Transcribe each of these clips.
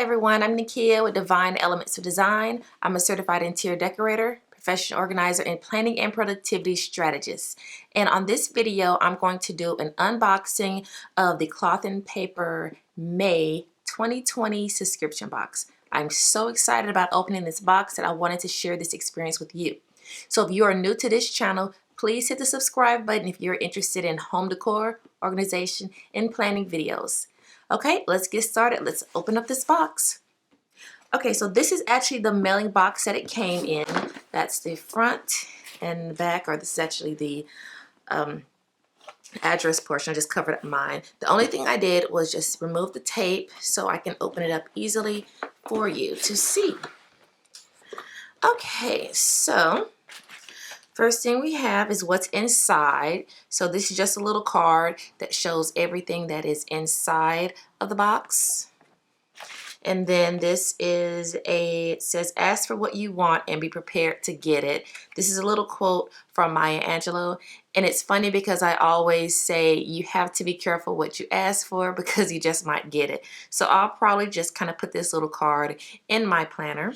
everyone, I'm Nakia with Divine Elements of Design. I'm a certified interior decorator, professional organizer, and planning and productivity strategist. And on this video, I'm going to do an unboxing of the Cloth and Paper May 2020 subscription box. I'm so excited about opening this box that I wanted to share this experience with you. So if you are new to this channel, please hit the subscribe button if you're interested in home decor, organization, and planning videos. Okay, let's get started. Let's open up this box. Okay, so this is actually the mailing box that it came in. That's the front and the back, or this is actually the address portion. I just covered up mine. The only thing I did was just remove the tape so I can open it up easily for you to see. Okay, so first thing we have is what's inside. So this is just a little card that shows everything that is inside of the box. And then this is it says, ask for what you want and be prepared to get it. This is a little quote from Maya Angelou. And it's funny because I always say you have to be careful what you ask for because you just might get it. So I'll probably just kind of put this little card in my planner.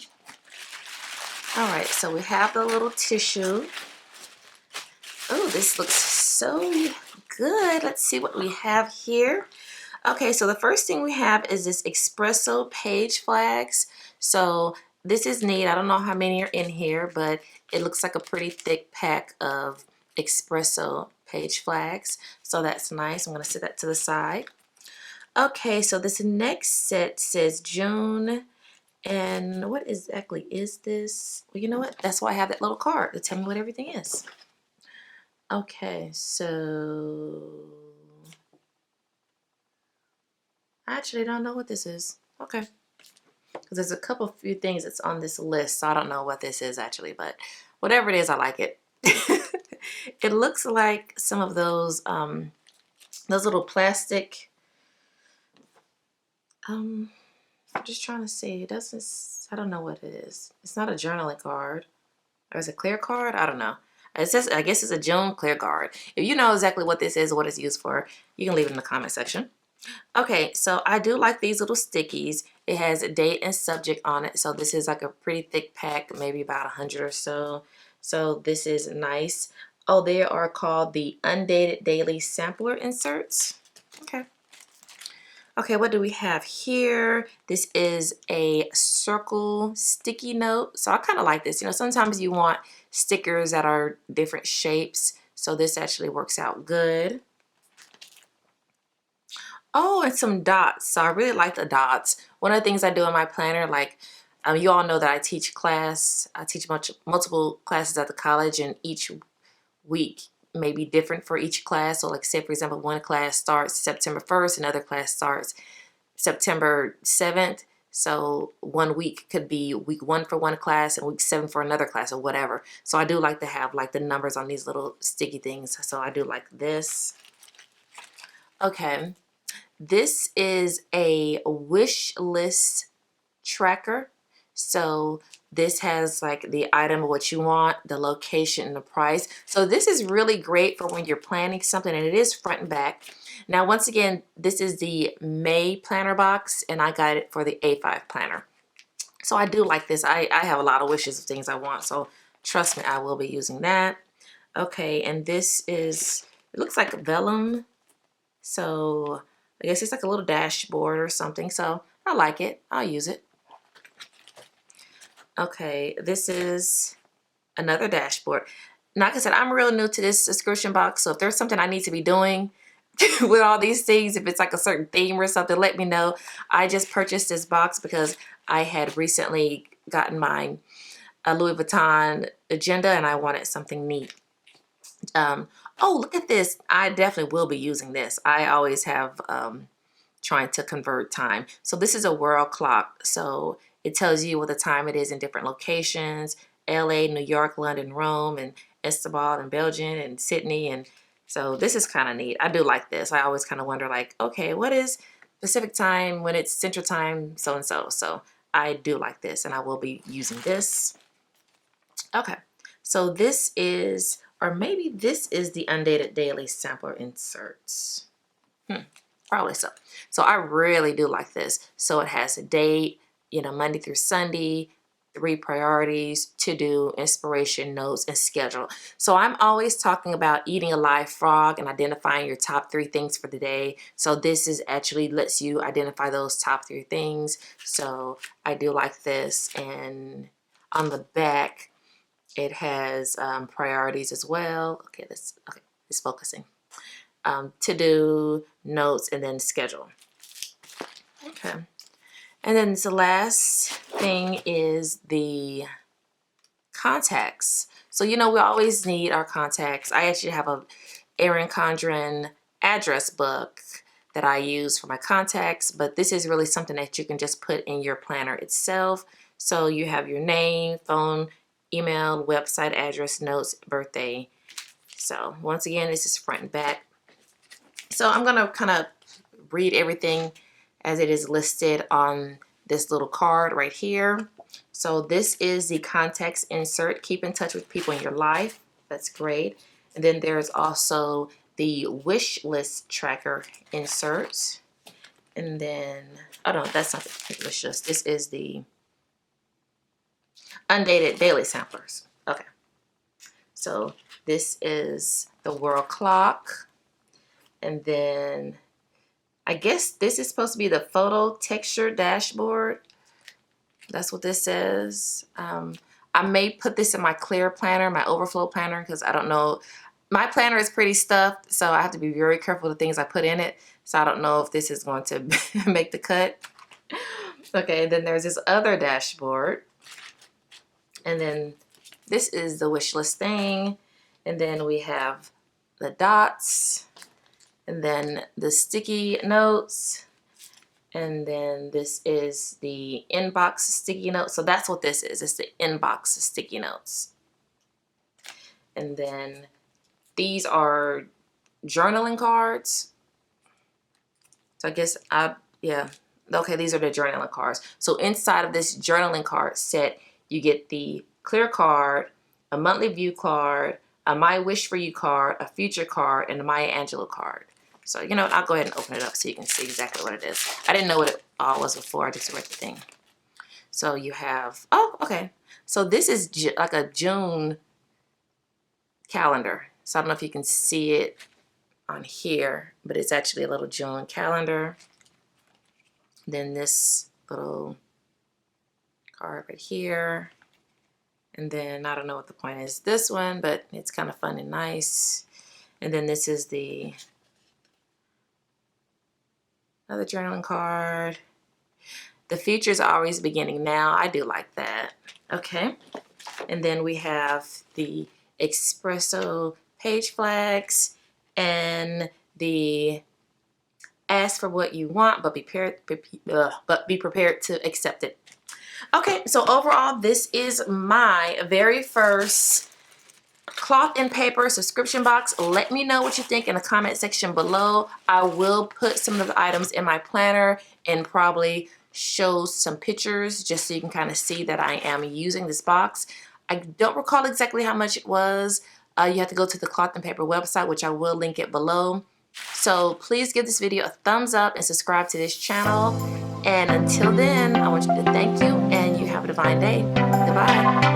All right, so we have the little tissue. Oh, this looks so good. Let's see what we have here. Okay, so the first thing we have is this Expresso page flags. So this is neat. I don't know how many are in here, but it looks like a pretty thick pack of Expresso page flags. So that's nice. I'm going to set that to the side. Okay, so this next set says June. And what exactly is this? Well, you know what? That's why I have that little card to tell me what everything is. Okay, so I actually don't know what this is. Okay. Because there's a few things that's on this list, so I don't know what this is actually, but whatever it is, I like it. It looks like some of those little plastic, I'm just trying to see. It doesn't, I don't know what it is. It's not a journaling card. Or is it a clear card? I don't know. It says, I guess it's a June clear card. If you know exactly what this is or what it's used for, you can leave it in the comment section. Okay, so I do like these little stickies. It has a date and subject on it. So this is like a pretty thick pack, maybe about 100 or so. So this is nice. Oh, they are called the Undated Daily Sampler Inserts. Okay. Okay, what do we have here? This is a circle sticky note. So I kind of like this. You know, sometimes you want stickers that are different shapes. So this actually works out good. Oh, and some dots. So I really like the dots. One of the things I do in my planner, like you all know that I teach class. I teach multiple classes at the college, and each week may be different for each class. So like say, for example, one class starts September 1st, another class starts September 7th. So 1 week could be week 1 for one class and week 7 for another class or whatever. So I do like to have like the numbers on these little sticky things. So I do like this. Okay. This is a wish list tracker. So this has like the item of what you want, the location, and the price. So this is really great for when you're planning something, and it is front and back. Now, once again, this is the May planner box, and I got it for the A5 planner. So I do like this. I have a lot of wishes of things I want, so trust me, I will be using that. Okay, and this is, it looks like vellum. So I guess it's like a little dashboard or something. So I like it. I'll use it. Okay, this is another dashboard. Now, like I said, I'm real new to this subscription box. So if there's something I need to be doing with all these things, if it's like a certain theme or something, let me know. I just purchased this box because I had recently gotten my Louis Vuitton agenda and I wanted something neat. Oh, look at this. I definitely will be using this. I always have trying to convert time. So this is a world clock. So it tells you what the time it is in different locations: LA, New York, London, Rome, and Istanbul, and Belgium, and Sydney. And so this is kind of neat. I do like this. I always kind of wonder like, okay, what is Pacific time when it's Central time, so and so. So I do like this, and I will be using this. Okay, so this is, or maybe this is the Undated Daily Sampler Inserts. Probably so. So I really do like this. So it has a date, you know, Monday through Sunday, 3 priorities, to do, inspiration, notes, and schedule. So I'm always talking about eating a live frog and identifying your top 3 things for the day. So this is actually lets you identify those top 3 things. So I do like this. And on the back, it has priorities as well. Okay, it's focusing. To do, notes, and then schedule. Okay. And then the last thing is the contacts. So, you know, we always need our contacts. I actually have a Erin Condren address book that I use for my contacts, but this is really something that you can just put in your planner itself. So you have your name, phone, email, website address, notes, birthday. So once again, this is front and back. So I'm going to kind of read everything as it is listed on this little card right here. So this is the contacts insert. Keep in touch with people in your life. That's great. And then there's also the wish list tracker insert. And then, oh no, that's not the wish list. This is the Undated daily samplers. Okay. So this is the world clock. And then I guess this is supposed to be the photo texture dashboard. That's what this says. I may put this in my clear planner, my overflow planner, because I don't know. My planner is pretty stuffed, so I have to be very careful with the things I put in it. So I don't know if this is going to make the cut. Okay, then there's this other dashboard. And then this is the wish list thing. And then we have the dots. And then the sticky notes. And then this is the inbox sticky notes. So that's what this is. It's the inbox sticky notes. And then these are journaling cards. So I guess yeah. Okay, these are the journaling cards. So inside of this journaling card set, you get the clear card, a monthly view card, a My Wish For You card, a future card, and a Maya Angelou card. So, you know what, I'll go ahead and open it up so you can see exactly what it is. I didn't know what it all was before. I just read the thing. So you have, oh, okay. So this is like a June calendar. So I don't know if you can see it on here, but it's actually a little June calendar. Then this little card right here. And then I don't know what the point is this one, but it's kind of fun and nice. And then this is the another journaling card. The features are always beginning now. I do like that. Okay. And then we have the Expresso page flags and the ask for what you want, but be prepared to accept it. Okay, so overall, this is my very first cloth and paper subscription box. Let me know what you think in the comment section below. I will put some of the items in my planner and probably show some pictures just so you can kind of see that I am using this box. I don't recall exactly how much it was. You have to go to the cloth and paper website, which I will link it below. So please give this video a thumbs up and subscribe to this channel. And until then, I want you to thank you and you have a divine day. Goodbye.